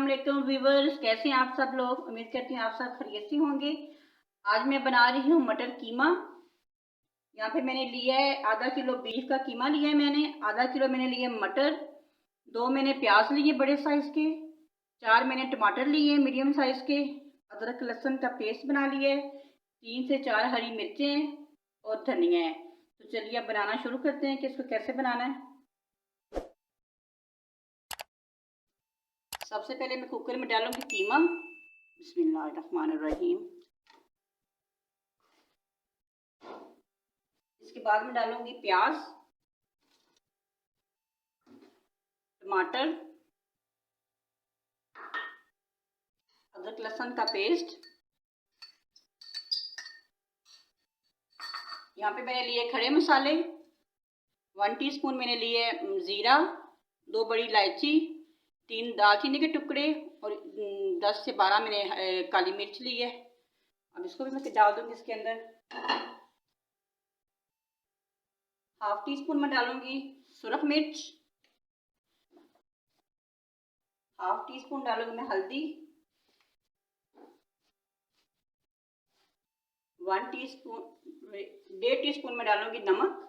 वालेकुम व्यूवर्स, कैसे हैं आप सब लोग। उम्मीद करती हूँ आप सब खैरियत से होंगे। आज मैं बना रही हूँ मटर कीमा। यहाँ पे मैंने लिया है आधा किलो बीफ का कीमा लिया है मैंने, आधा किलो मैंने लिए मटर, 2 मैंने प्याज लिए बड़े साइज़ के, 4 मैंने टमाटर लिए मीडियम साइज़ के, अदरक लहसुन का पेस्ट बना लिया है, 3 से 4 हरी मिर्चें और धनिया है। तो चलिए अब बनाना शुरू करते हैं कि इसको कैसे बनाना है। सबसे पहले मैं कुकर में डालूंगी कीमा। बिस्मिल्लाहिर्रहमानिर्रहीम। इसके बाद में डालूंगी प्याज, टमाटर, अदरक लहसुन का पेस्ट। यहाँ पे मैंने लिए खड़े मसाले, 1 टीस्पून मैंने लिए ज़ीरा, 2 बड़ी इलायची, 3 दालचीनी के टुकड़े और 10 से 12 मैंने काली मिर्च ली है। अब इसको भी मैं डाल दूंगी इसके अंदर। 1/2 टीस्पून में डालूंगी सुरख मिर्च, 1/2 टीस्पून डालूंगी मैं हल्दी, 1 टीस्पून 1.5 टीस्पून में डालूंगी नमक।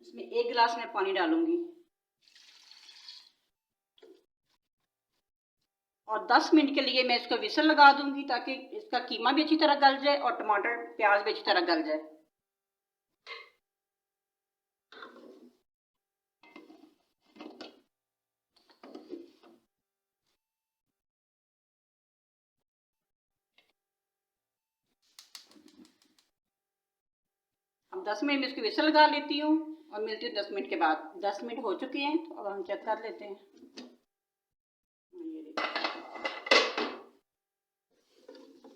इसमें 1 गिलास में पानी डालूंगी और 10 मिनट के लिए मैं इसको विसल लगा दूंगी ताकि इसका कीमा भी अच्छी तरह गल जाए और टमाटर प्याज भी अच्छी तरह गल जाए। अब 10 मिनट में इसकी विसल लगा लेती हूँ और मिलती हूँ 10 मिनट के बाद। 10 मिनट हो चुके हैं तो अब हम चेक कर लेते हैं।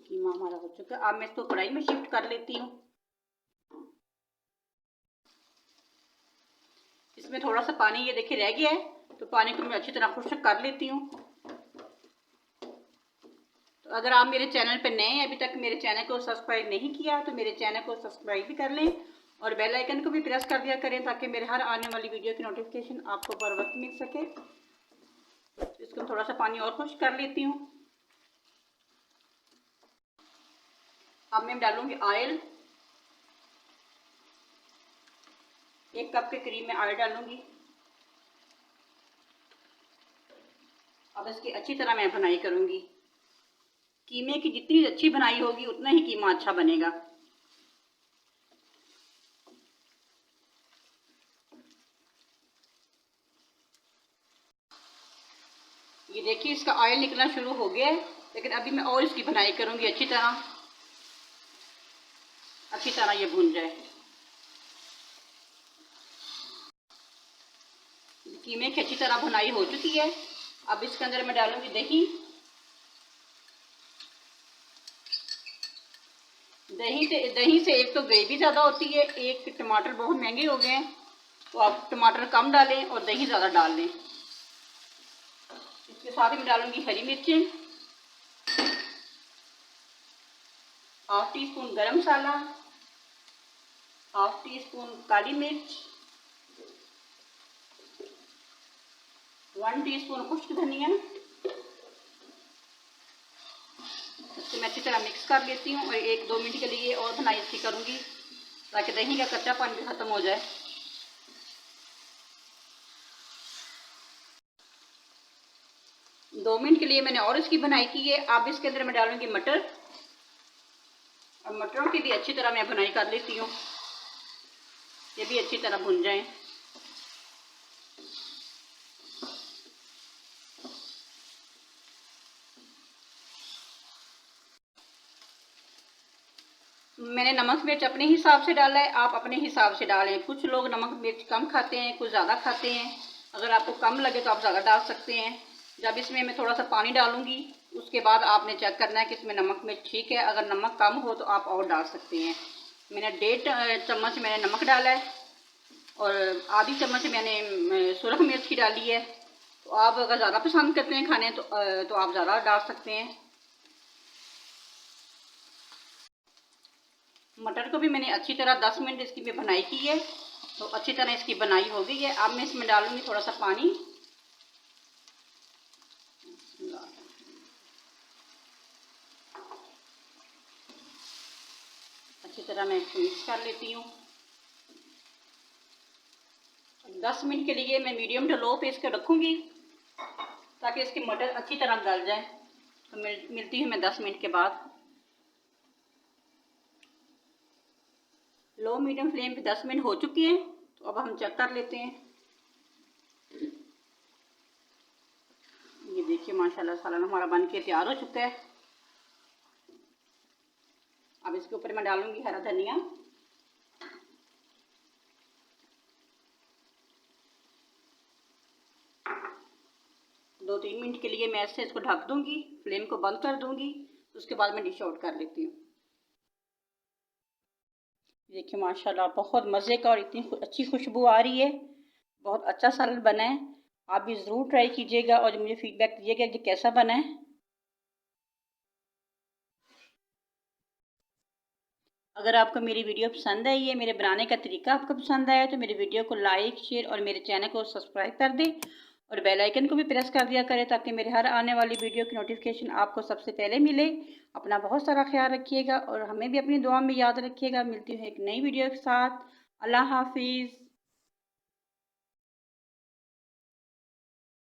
कीमा हमारा हो चुका है। अब मैं इसको कढ़ाई में शिफ्ट कर लेती हूँ। इसमें थोड़ा सा पानी ये देखिए रह गया है, तो पानी को मैं अच्छी तरह खुश्क कर लेती हूँ। तो अगर आप मेरे चैनल पर नए हैं, अभी तक मेरे चैनल को सब्सक्राइब नहीं किया तो मेरे चैनल को सब्सक्राइब भी कर लें और बेल आइकन को भी प्रेस कर दिया करें ताकि मेरे हर आने वाली वीडियो की नोटिफिकेशन आपको बर वक्त मिल सके। इसको थोड़ा सा पानी और खुश्क कर लेती हूँ। अब मैं डालूंगी ऑयल, 1 कप के करीब मैं ऑयल डालूंगी। अब इसकी अच्छी तरह मैं भुनाई करूंगी। कीमे की जितनी अच्छी भुनाई होगी उतना ही कीमा अच्छा बनेगा। ये देखिए इसका ऑयल निकलना शुरू हो गया है, लेकिन अभी मैं और इसकी भुनाई करूंगी अच्छी तरह ये भुन जाए। कीमे की अच्छी तरह भुनाई हो चुकी है। अब इसके अंदर मैं डालूंगी दही। दही से एक तो ग्रेवी ज़्यादा होती है, एक टमाटर बहुत महंगे हो गए हैं, तो आप टमाटर कम डालें और दही ज़्यादा डाल लें। इसके साथ ही मैं डालूंगी हरी मिर्चें, 1/2 टीस्पून गरम मसाला, 1/2 टीस्पून काली मिर्च, 1 टीस्पून खुश्क धनिया। इसको मैं अच्छी तरह मिक्स कर लेती हूँ और 1-2 मिनट के लिए और भुनाई इसकी करूँगी ताकि दही का कच्चापन भी ख़त्म हो जाए। दो मिनट के लिए मैंने और इसकी भुनाई की है। अब इसके अंदर मैं डालूंगी मटर और मटरों की भी अच्छी तरह मैं भुनाई कर लेती हूँ, ये भी अच्छी तरह भुन जाएं। मैंने नमक मिर्च अपने हिसाब से डाला है, आप अपने हिसाब से डालें। कुछ लोग नमक मिर्च कम खाते हैं, कुछ ज़्यादा खाते हैं। अगर आपको कम लगे तो आप ज़्यादा डाल सकते हैं। जब इसमें मैं थोड़ा सा पानी डालूंगी उसके बाद आपने चेक करना है कि इसमें नमक मिर्च ठीक है। अगर नमक कम हो तो आप और डाल सकते हैं। मैंने 1.5 चम्मच मैंने नमक डाला है और आधी चम्मच मैंने सुरख मिर्च की डाली है। तो आप अगर ज़्यादा पसंद करते हैं खाने तो आप ज़्यादा डाल सकते हैं। मटर को भी मैंने अच्छी तरह 10 मिनट इसकी मैं भुनाई की है, तो अच्छी तरह इसकी भुनाई हो गई है। अब मैं इसमें डालूंगी थोड़ा सा पानी अच्छी तरह मैं इसको मिक्स कर लेती हूँ। 10 मिनट के लिए मैं मीडियम टू लो पे इसको रखूँगी ताकि इसके मटर अच्छी तरह गल जाए। तो मिलती हूँ मैं 10 मिनट के बाद। लो मीडियम फ्लेम पे 10 मिनट हो चुकी हैं। तो अब हम चेक कर लेते हैं। ये देखिए माशाल्लाह सालन हमारा बन के तैयार हो चुका है। अब इसके ऊपर मैं डालूंगी हरा धनिया। दो 3 मिनट के लिए मैं ऐसे इसको ढक दूंगी, फ्लेम को बंद कर दूंगी। उसके बाद मैं डिश आउट कर लेती हूँ। देखिए माशाल्लाह बहुत मज़े का और इतनी अच्छी खुशबू आ रही है। बहुत अच्छा सालन बना है। आप भी ज़रूर ट्राई कीजिएगा और मुझे फीडबैक दीजिएगा कि कैसा बना है। अगर आपको मेरी वीडियो पसंद आई है, मेरे बनाने का तरीका आपको पसंद आया तो मेरी वीडियो को लाइक शेयर और मेरे चैनल को सब्सक्राइब कर दें और बेल आइकन को भी प्रेस कर दिया करें ताकि मेरे हर आने वाली वीडियो की नोटिफिकेशन आपको सबसे पहले मिले। अपना बहुत सारा ख्याल रखिएगा और हमें भी अपनी दुआ में याद रखिएगा। मिलती हूँ एक नई वीडियो के साथ। अल्लाह हाफिज़।